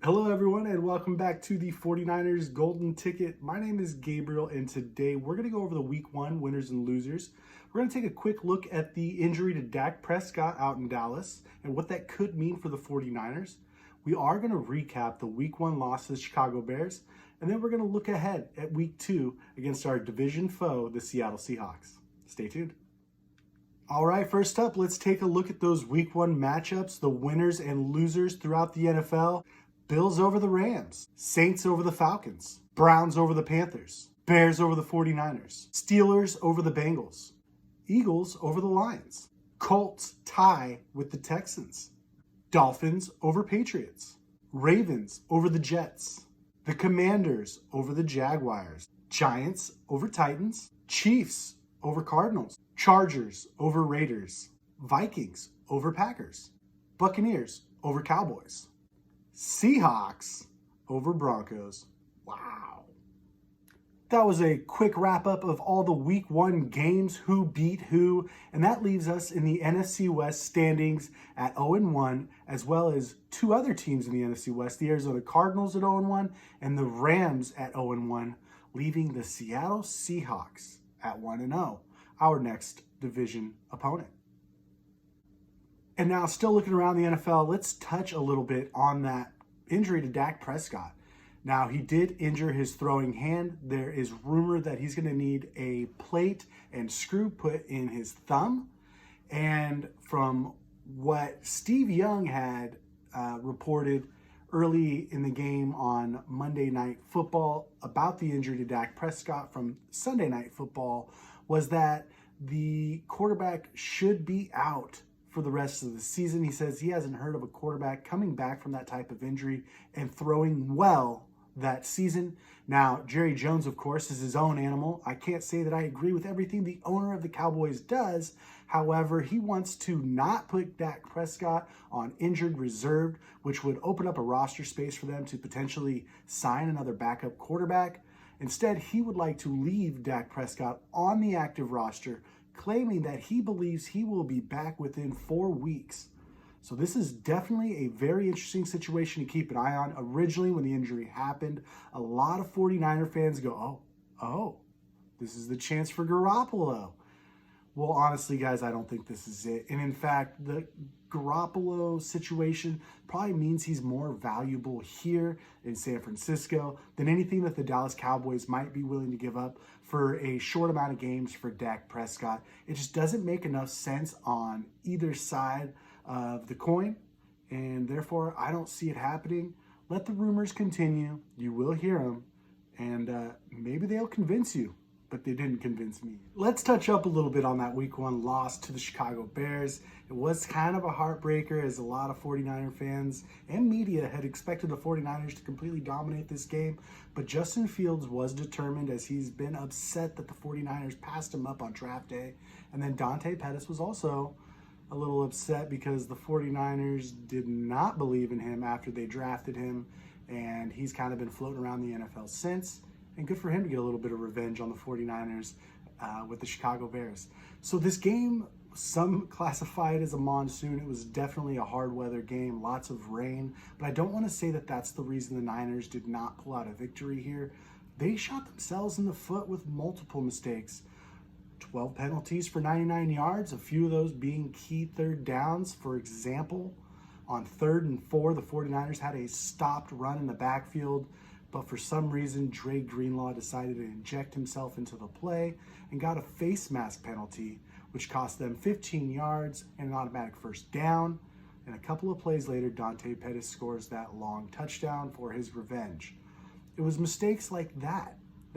Hello, everyone, and welcome back to the 49ers Golden Ticket. My name is Gabriel, and today we're going to go over the Week 1 winners and losers. We're going to take a quick look at the injury to Dak Prescott out in Dallas and what that could mean for the 49ers. We are going to recap the Week 1 loss to the Chicago Bears, and then we're going to look ahead at Week 2 against our division foe, the Seattle Seahawks. Stay tuned. All right, first up, let's take a look at those Week 1 matchups, the winners and losers throughout the NFL. Bills over the Rams, Saints over the Falcons, Browns over the Panthers, Bears over the 49ers, Steelers over the Bengals, Eagles over the Lions, Colts tie with the Texans, Dolphins over Patriots, Ravens over the Jets, the Commanders over the Jaguars, Giants over Titans, Chiefs over Cardinals, Chargers over Raiders, Vikings over Packers, Buccaneers over Cowboys, Seahawks over Broncos. Wow. That was a quick wrap up of all the Week 1 games, who beat who, and that leaves us in the NFC West standings at 0-1, as well as two other teams in the NFC West, the Arizona Cardinals at 0-1 and the Rams at 0-1, leaving the Seattle Seahawks at 1-0, our next division opponent. And now, still looking around the NFL, let's touch a little bit on that injury to Dak Prescott. Now, he did injure his throwing hand. There is rumor that he's going to need a plate and screw put in his thumb. And from what Steve Young had reported early in the game on Monday Night Football about the injury to Dak Prescott from Sunday Night Football, was that the quarterback should be out for the rest of the season. He says he hasn't heard of a quarterback coming back from that type of injury and throwing well that season. Now, Jerry Jones, of course, is his own animal. I can't say that I agree with everything the owner of the Cowboys does. However, he wants to not put Dak Prescott on injured reserve, which would open up a roster space for them to potentially sign another backup quarterback. Instead, he would like to leave Dak Prescott on the active roster, claiming that he believes he will be back within 4 weeks. So this is definitely a very interesting situation to keep an eye on. Originally, when the injury happened, a lot of 49er fans go, oh, this is the chance for Garoppolo. Well, honestly, guys, I don't think this is it. And in fact, the Garoppolo situation probably means he's more valuable here in San Francisco than anything that the Dallas Cowboys might be willing to give up for a short amount of games for Dak Prescott. It just doesn't make enough sense on either side of the coin, and therefore I don't see it happening. Let the rumors continue. You will hear them, and maybe they'll convince you. But they didn't convince me. Let's touch up a little bit on that Week 1 loss to the Chicago Bears. It was kind of a heartbreaker, as a lot of 49er fans and media had expected the 49ers to completely dominate this game. But Justin Fields was determined, as he's been upset that the 49ers passed him up on draft day. And then Dante Pettis was also a little upset because the 49ers did not believe in him after they drafted him. And he's kind of been floating around the NFL since. And good for him to get a little bit of revenge on the 49ers with the Chicago Bears. So this game, some classify it as a monsoon. It was definitely a hard weather game, lots of rain. But I don't want to say that that's the reason the Niners did not pull out a victory here. They shot themselves in the foot with multiple mistakes. 12 penalties for 99 yards, a few of those being key third downs. For example, on 3rd and 4, the 49ers had a stopped run in the backfield. But for some reason, Dre Greenlaw decided to inject himself into the play and got a face mask penalty, which cost them 15 yards and an automatic first down. And a couple of plays later, Dante Pettis scores that long touchdown for his revenge. It was mistakes like that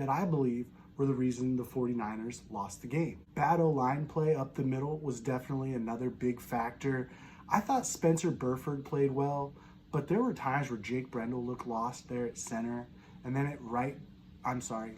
I believe were the reason the 49ers lost the game. Bad O-line play up the middle was definitely another big factor. I thought Spencer Burford played well, but there were times where Jake Brendel looked lost there at center. And then at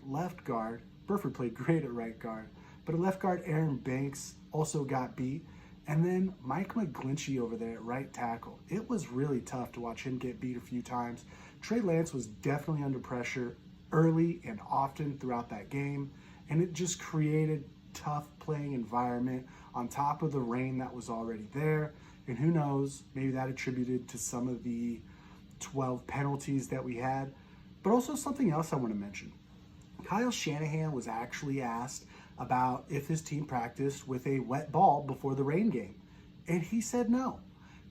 left guard, Burford played great at right guard. But at left guard, Aaron Banks also got beat. And then Mike McGlinchey over there at right tackle. It was really tough to watch him get beat a few times. Trey Lance was definitely under pressure early and often throughout that game. And it just created tough playing environment on top of the rain that was already there. And who knows, maybe that attributed to some of the 12 penalties that we had. But also something else I want to mention. Kyle Shanahan was actually asked about if his team practiced with a wet ball before the rain game, and he said no.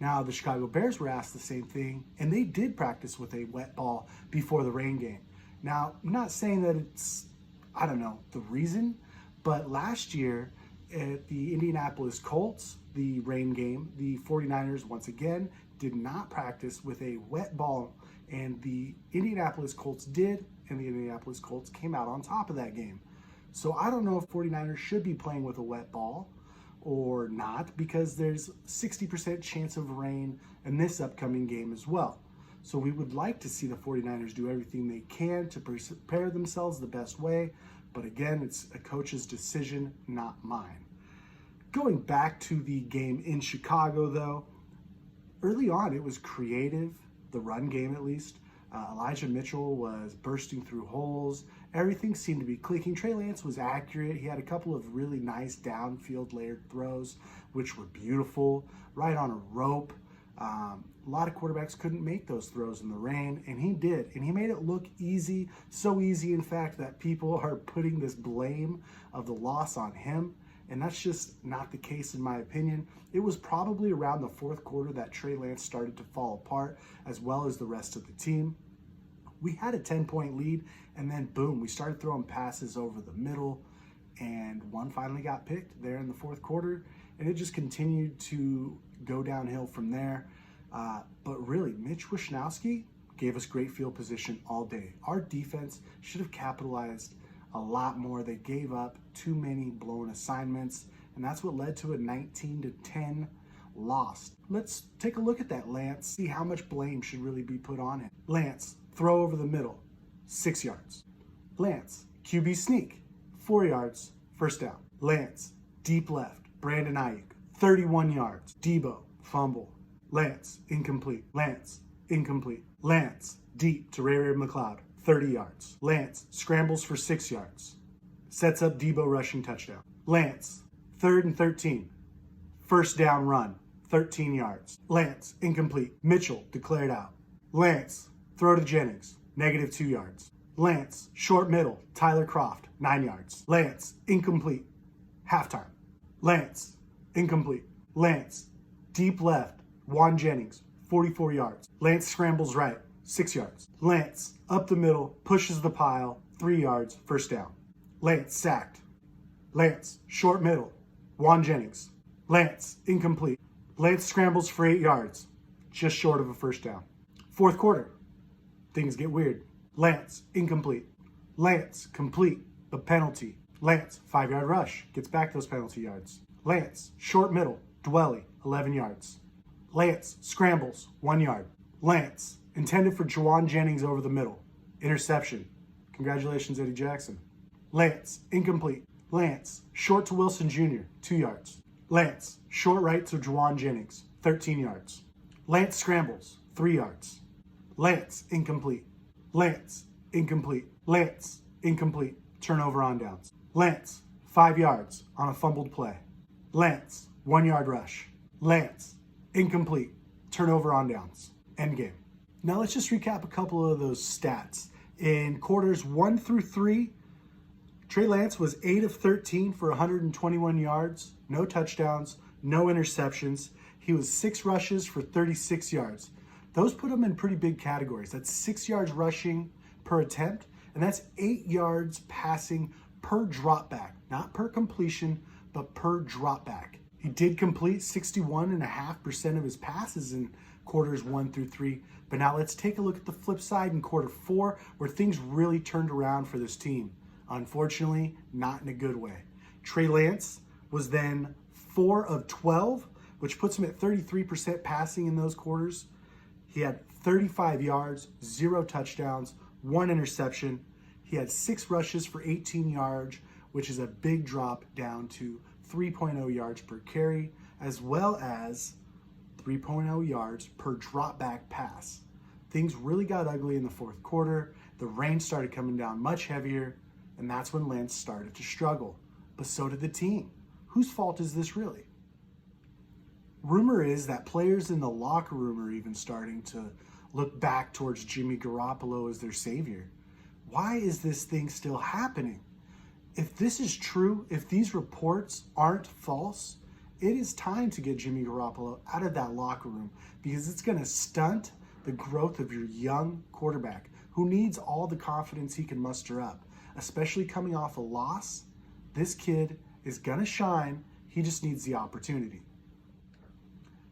Now, the Chicago Bears were asked the same thing, and they did practice with a wet ball before the rain game. Now, I'm not saying that it's, I don't know, the reason, but last year at the Indianapolis Colts, the rain game, the 49ers once again did not practice with a wet ball, and the Indianapolis Colts did, and the Indianapolis Colts came out on top of that game. So I don't know if 49ers should be playing with a wet ball or not, because there's 60% chance of rain in this upcoming game as well. So we would like to see the 49ers do everything they can to prepare themselves the best way. But again, it's a coach's decision, not mine. Going back to the game in Chicago, though, early on it was creative, the run game at least. Elijah Mitchell was bursting through holes. Everything seemed to be clicking. Trey Lance was accurate. He had a couple of really nice downfield layered throws, which were beautiful, right on a rope. A lot of quarterbacks couldn't make those throws in the rain, and he did. And he made it look easy, so easy, in fact, that people are putting this blame of the loss on him. And that's just not the case, in my opinion. It was probably around the fourth quarter that Trey Lance started to fall apart, as well as the rest of the team. We had a 10-point lead, and then boom, we started throwing passes over the middle, and one finally got picked there in the fourth quarter, and it just continued to go downhill from there. But really, Mitch Wishnowsky gave us great field position all day. Our defense should have capitalized a lot more. They gave up too many blown assignments, and that's what led to a 19-10 loss. Let's take a look at that, Lance, see how much blame should really be put on him. Lance, throw over the middle, 6 yards. Lance, QB sneak, 4 yards, first down. Lance, deep left, Brandon Ayuk, 31 yards. Debo, fumble. Lance, incomplete. Lance, incomplete. Lance, deep to Ray McLeod, 30 yards. Lance scrambles for 6 yards. Sets up Debo rushing touchdown. Lance, 3rd and 13. First down run, 13 yards. Lance, incomplete. Mitchell declared out. Lance, throw to Jennings, -2 yards. Lance, short middle, Tyler Croft, 9 yards. Lance, incomplete. Halftime. Lance, incomplete. Lance, deep left, Juan Jennings, 44 yards. Lance scrambles right, 6 yards. Lance, up the middle, pushes the pile, 3 yards, first down. Lance, sacked. Lance, short middle, Juan Jennings. Lance, incomplete. Lance scrambles for 8 yards, just short of a first down. Fourth quarter, things get weird. Lance, incomplete. Lance, complete, but penalty. Lance, 5-yard rush, gets back those penalty yards. Lance, short middle, Dwelly, 11 yards. Lance, scrambles, 1 yard. Lance, intended for Juwan Jennings over the middle. Interception. Congratulations, Eddie Jackson. Lance, incomplete. Lance, short to Wilson Jr., 2 yards. Lance, short right to Juwan Jennings, 13 yards. Lance scrambles, 3 yards. Lance, incomplete. Lance, incomplete. Lance, incomplete. Turnover on downs. Lance, 5 yards on a fumbled play. Lance, 1 yard rush. Lance, incomplete. Turnover on downs. End game. Now let's just recap a couple of those stats. In quarters 1 through 3, Trey Lance was 8 of 13 for 121 yards, no touchdowns, no interceptions. He was 6 rushes for 36 yards. Those put him in pretty big categories. That's 6 yards rushing per attempt, and that's 8 yards passing per dropback, not per completion, but per dropback. He did complete 61.5% of his passes in quarters 1 through 3. But now let's take a look at the flip side in quarter 4, where things really turned around for this team. Unfortunately, not in a good way. Trey Lance was then 4 of 12, which puts him at 33% passing in those quarters. He had 35 yards, 0 touchdowns, 1 interception. He had 6 rushes for 18 yards, which is a big drop down to 3.0 yards per carry, as well as 3.0 yards per drop back pass. Things really got ugly in the fourth quarter. The rain started coming down much heavier, and that's when Lance started to struggle. But so did the team. Whose fault is this really? Rumor is that players in the locker room are even starting to look back towards Jimmy Garoppolo as their savior. Why is this thing still happening? If this is true, if these reports aren't false, it is time to get Jimmy Garoppolo out of that locker room, because it's going to stunt the growth of your young quarterback who needs all the confidence he can muster up, especially coming off a loss. This kid is going to shine. He just needs the opportunity.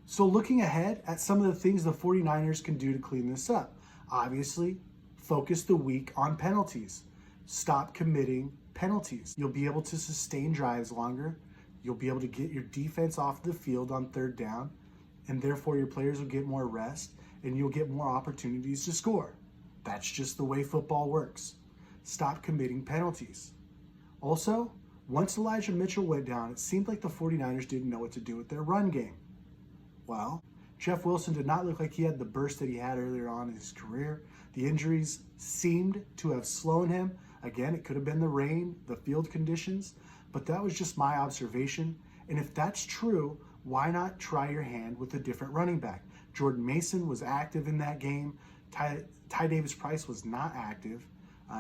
So looking ahead at some of the things the 49ers can do to clean this up. Obviously, focus the week on penalties. Stop committing penalties. You'll be able to sustain drives longer. You'll be able to get your defense off the field on third down, and therefore your players will get more rest and you'll get more opportunities to score. That's just the way football works. Stop committing penalties. Also, once Elijah Mitchell went down, it seemed like the 49ers didn't know what to do with their run game. Well, Jeff Wilson did not look like he had the burst that he had earlier on in his career. The injuries seemed to have slowed him. Again, it could have been the rain, the field conditions, but that was just my observation. And if that's true, why not try your hand with a different running back? Jordan Mason was active in that game. Ty Davis-Price was not active.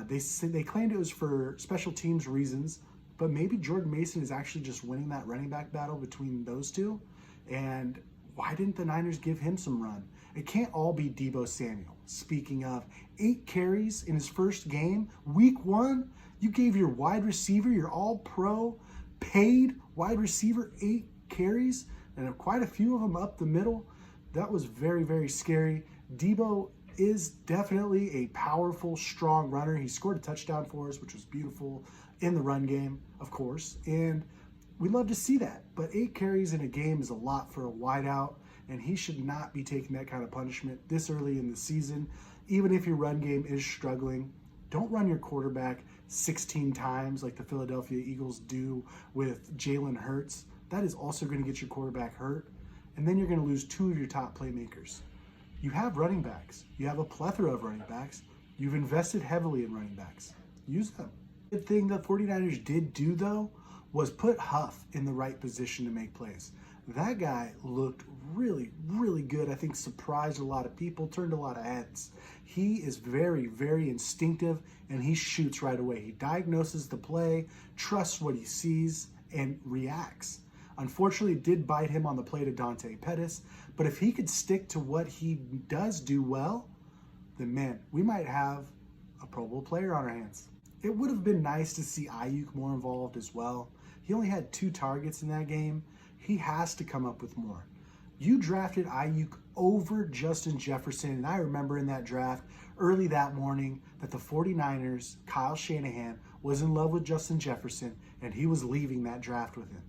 They claimed it was for special teams reasons, but maybe Jordan Mason is actually just winning that running back battle between those two. And why didn't the Niners give him some run? It can't all be Deebo Samuel. Speaking of, 8 carries in his first game, week 1. You gave your wide receiver, your all-pro, paid wide receiver, 8 carries, and quite a few of them up the middle. That was very, very scary. Deebo is definitely a powerful, strong runner. He scored a touchdown for us, which was beautiful in the run game, of course, and we'd love to see that. But 8 carries in a game is a lot for a wideout, and he should not be taking that kind of punishment this early in the season. Even if your run game is struggling, don't run your quarterback 16 times like the Philadelphia Eagles do with Jalen Hurts. That is also going to get your quarterback hurt, and then you're going to lose 2 of your top playmakers. You have running backs. You have a plethora of running backs. You've invested heavily in running backs. Use them. The thing the 49ers did do, though, was put Huff in the right position to make plays. That guy looked really, really good. I think surprised a lot of people, turned a lot of heads. He is very, very instinctive, and he shoots right away. He diagnoses the play, trusts what he sees, and reacts. Unfortunately, it did bite him on the play to Dante Pettis, but if he could stick to what he does do well, then man, we might have a Pro Bowl player on our hands. It would have been nice to see Ayuk more involved as well. He only had 2 targets in that game. He has to come up with more. You drafted Ayuk over Justin Jefferson, and I remember in that draft early that morning that the 49ers, Kyle Shanahan, was in love with Justin Jefferson, and he was leaving that draft with him.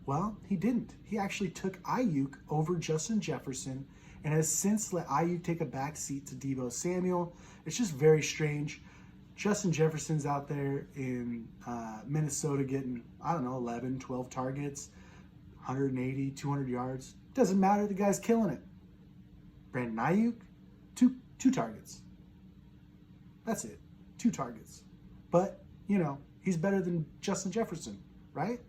Well, he didn't. He actually took Ayuk over Justin Jefferson and has since let Ayuk take a back seat to Deebo Samuel. It's just very strange. Justin Jefferson's out there in Minnesota getting, 11, 12 targets, 180, 200 yards. Doesn't matter. The guy's killing it. Brandon Ayuk, two targets. That's it. 2 targets. But, he's better than Justin Jefferson, right?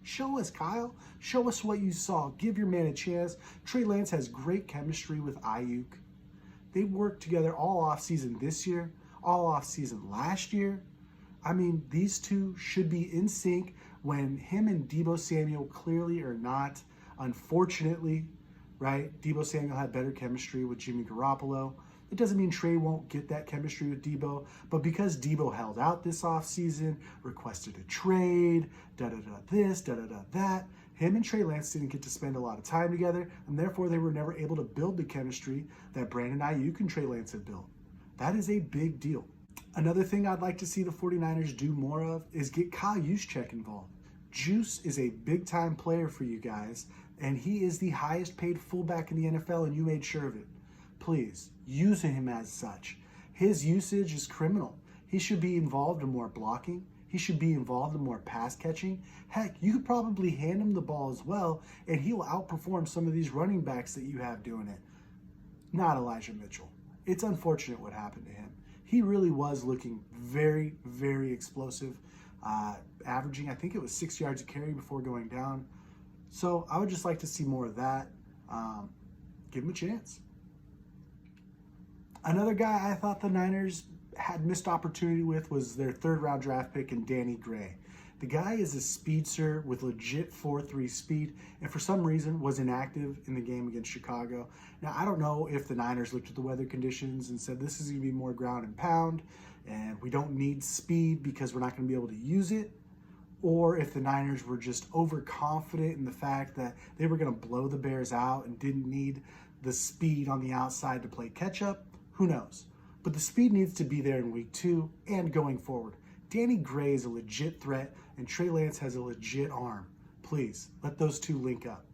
Show us, Kyle. Show us what you saw. Give your man a chance. Trey Lance has great chemistry with Ayuk. They worked together all offseason this year, all offseason last year. I mean, these two should be in sync when him and Deebo Samuel clearly are not. Unfortunately, right, Deebo Samuel had better chemistry with Jimmy Garoppolo. It doesn't mean Trey won't get that chemistry with Deebo, but because Deebo held out this offseason, requested a trade, this, that, him and Trey Lance didn't get to spend a lot of time together, and therefore they were never able to build the chemistry that Brandon Ayuk and Trey Lance have built. That is a big deal. Another thing I'd like to see the 49ers do more of is get Kyle Juszczyk involved. Juice is a big-time player for you guys, and he is the highest paid fullback in the NFL, and you made sure of it. Please, use him as such. His usage is criminal. He should be involved in more blocking. He should be involved in more pass catching. Heck, you could probably hand him the ball as well, and he will outperform some of these running backs that you have doing it. Not Elijah Mitchell. It's unfortunate what happened to him. He really was looking very, very explosive, averaging, I think it was 6 yards a carry before going down. So I would just like to see more of that. Give him a chance. Another guy I thought the Niners had missed opportunity with was their third-round draft pick in Danny Gray. The guy is a speedster with legit 4.3 speed, and for some reason was inactive in the game against Chicago. Now, I don't know if the Niners looked at the weather conditions and said this is going to be more ground and pound, and we don't need speed because we're not going to be able to use it, or if the Niners were just overconfident in the fact that they were going to blow the Bears out and didn't need the speed on the outside to play catch-up. Who knows? But the speed needs to be there in week 2 and going forward. Danny Gray is a legit threat, and Trey Lance has a legit arm. Please, let those two link up.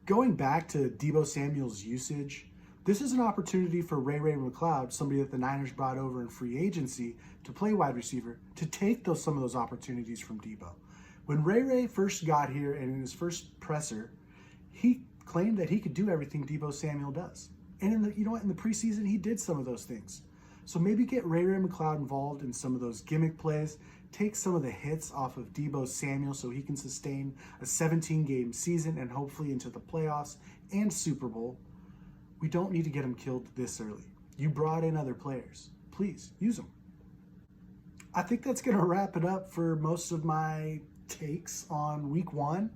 Going back to Deebo Samuel's usage, this is an opportunity for Ray McCloud, somebody that the Niners brought over in free agency to play wide receiver, to take some of those opportunities from Deebo. When Ray first got here and in his first presser, he claimed that he could do everything Deebo Samuel does. And in the preseason, he did some of those things. So maybe get Ray McCloud involved in some of those gimmick plays, take some of the hits off of Deebo Samuel so he can sustain a 17-game season and hopefully into the playoffs and Super Bowl. We don't need to get him killed this early. You brought in other players. Please, use them. I think that's going to wrap it up for most of my takes on week 1.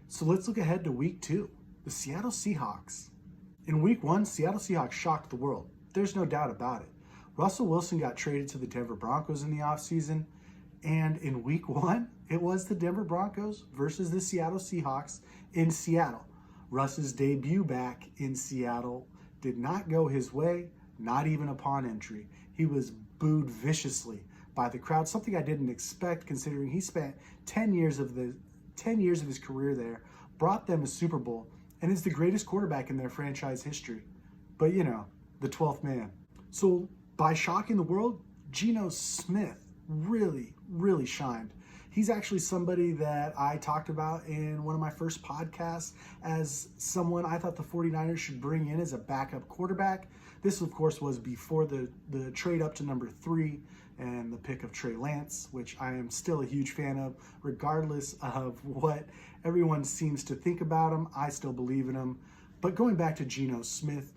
So let's look ahead to week 2. The Seattle Seahawks. In week 1, Seattle Seahawks shocked the world. There's no doubt about it. Russell Wilson got traded to the Denver Broncos in the offseason, and in week 1, it was the Denver Broncos versus the Seattle Seahawks in Seattle. Russ's debut back in Seattle did not go his way, not even upon entry. He was booed viciously by the crowd, something I didn't expect considering he spent 10 years of his career there, brought them a Super Bowl, and is the greatest quarterback in their franchise history. But the 12th man. So by shocking the world, Geno Smith really shined. He's actually somebody that I talked about in one of my first podcasts as someone I thought the 49ers should bring in as a backup quarterback. This, of course, was before the trade up to number 3 and the pick of Trey Lance, which I am still a huge fan of, regardless of what everyone seems to think about him. I still believe in him. But going back to Geno Smith,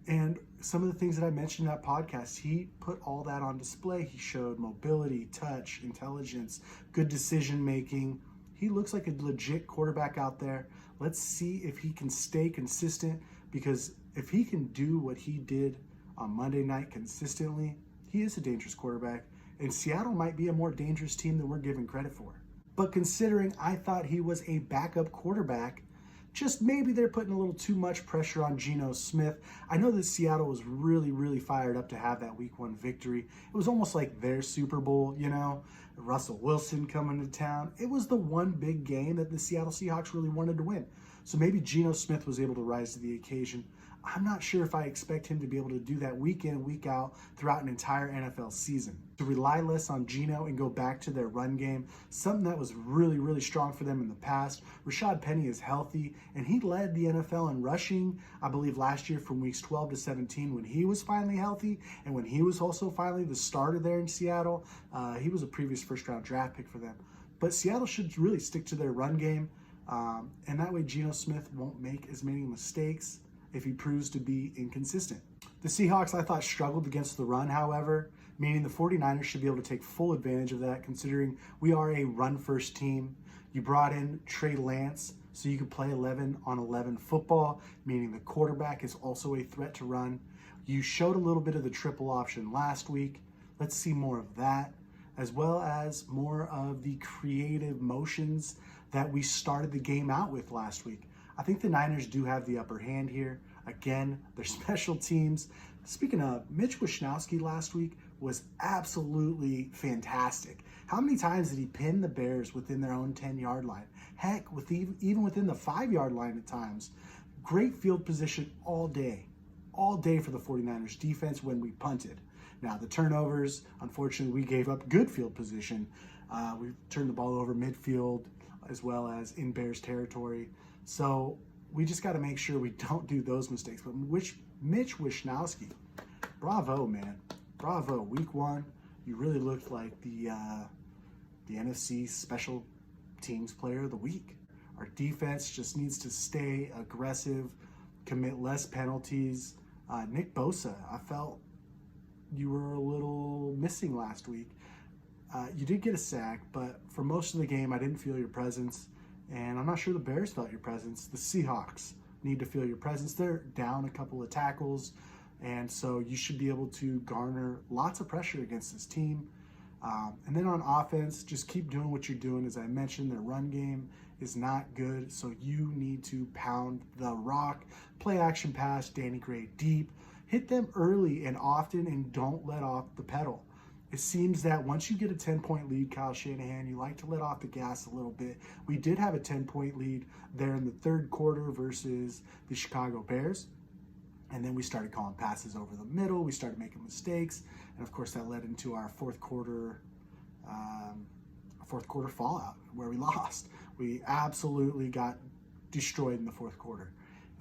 and some of the things that I mentioned in that podcast, he put all that on display. He showed mobility, touch, intelligence, good decision-making. He looks like a legit quarterback out there. Let's see if he can stay consistent, because if he can do what he did on Monday night consistently, he is a dangerous quarterback, and Seattle might be a more dangerous team than we're giving credit for. But considering I thought he was a backup quarterback, just maybe they're putting a little too much pressure on Geno Smith. I know that Seattle was really fired up to have that week 1 victory. It was almost like their Super Bowl, Russell Wilson coming to town. It was the one big game that the Seattle Seahawks really wanted to win. So maybe Geno Smith was able to rise to the occasion. I'm not sure if I expect him to be able to do that week in, week out throughout an entire NFL season. To rely less on Geno and go back to their run game, something that was really strong for them in the past. Rashad Penny is healthy, and he led the NFL in rushing, I believe, last year from weeks 12 to 17 when he was finally healthy, and when he was also finally the starter there in Seattle. He was a previous first-round draft pick for them. But Seattle should really stick to their run game, and that way Geno Smith won't make as many mistakes if he proves to be inconsistent. The Seahawks, I thought, struggled against the run, however, meaning the 49ers should be able to take full advantage of that, considering we are a run-first team. You brought in Trey Lance so you could play 11-on-11 football, meaning the quarterback is also a threat to run. You showed a little bit of the triple option last week. Let's see more of that, as well as more of the creative motions that we started the game out with last week. I think the Niners do have the upper hand here. Again, their special teams. Speaking of, Mitch Wishnowsky last week was absolutely fantastic. How many times did he pin the Bears within their own 10-yard line? Heck, even within the 5-yard line at times. Great field position all day for the 49ers defense when we punted. Now, the turnovers, unfortunately, we gave up good field position. We turned the ball over midfield as well as in Bears territory. So we just got to make sure we don't do those mistakes. But Mitch Wishnowsky, bravo, man. Bravo. Week 1, you really looked like the NFC Special Teams Player of the Week. Our defense just needs to stay aggressive, commit less penalties. Nick Bosa, I felt you were a little missing last week. You did get a sack, but for most of the game, I didn't feel your presence. And I'm not sure the Bears felt your presence. The Seahawks need to feel your presence. They're down a couple of tackles, and so you should be able to garner lots of pressure against this team. And then on offense, just keep doing what you're doing. As I mentioned, their run game is not good, so you need to pound the rock. Play action pass, Danny Gray deep. Hit them early and often, and don't let off the pedal. It seems that once you get a 10-point lead, Kyle Shanahan, you like to let off the gas a little bit. We did have a 10-point lead there in the third quarter versus the Chicago Bears. And then we started calling passes over the middle. We started making mistakes. And of course, that led into our fourth quarter fallout where we lost. We absolutely got destroyed in the fourth quarter.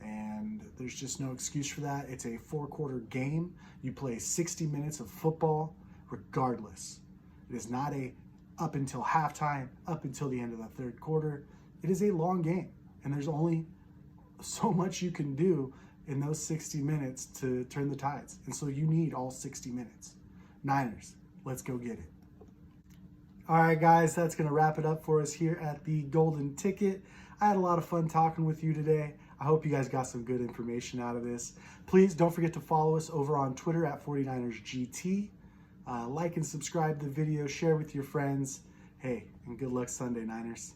And there's just no excuse for that. It's a 4-quarter game. You play 60 minutes of football regardless. It is not a up until halftime, up until the end of the third quarter. It is a long game. And there's only so much you can do in those 60 minutes to turn the tides. And so you need all 60 minutes. Niners, let's go get it. All right, guys, that's going to wrap it up for us here at the Golden Ticket. I had a lot of fun talking with you today. I hope you guys got some good information out of this. Please don't forget to follow us over on Twitter at 49ersGT. Like and subscribe to the video, share with your friends. Hey, and good luck Sunday, Niners.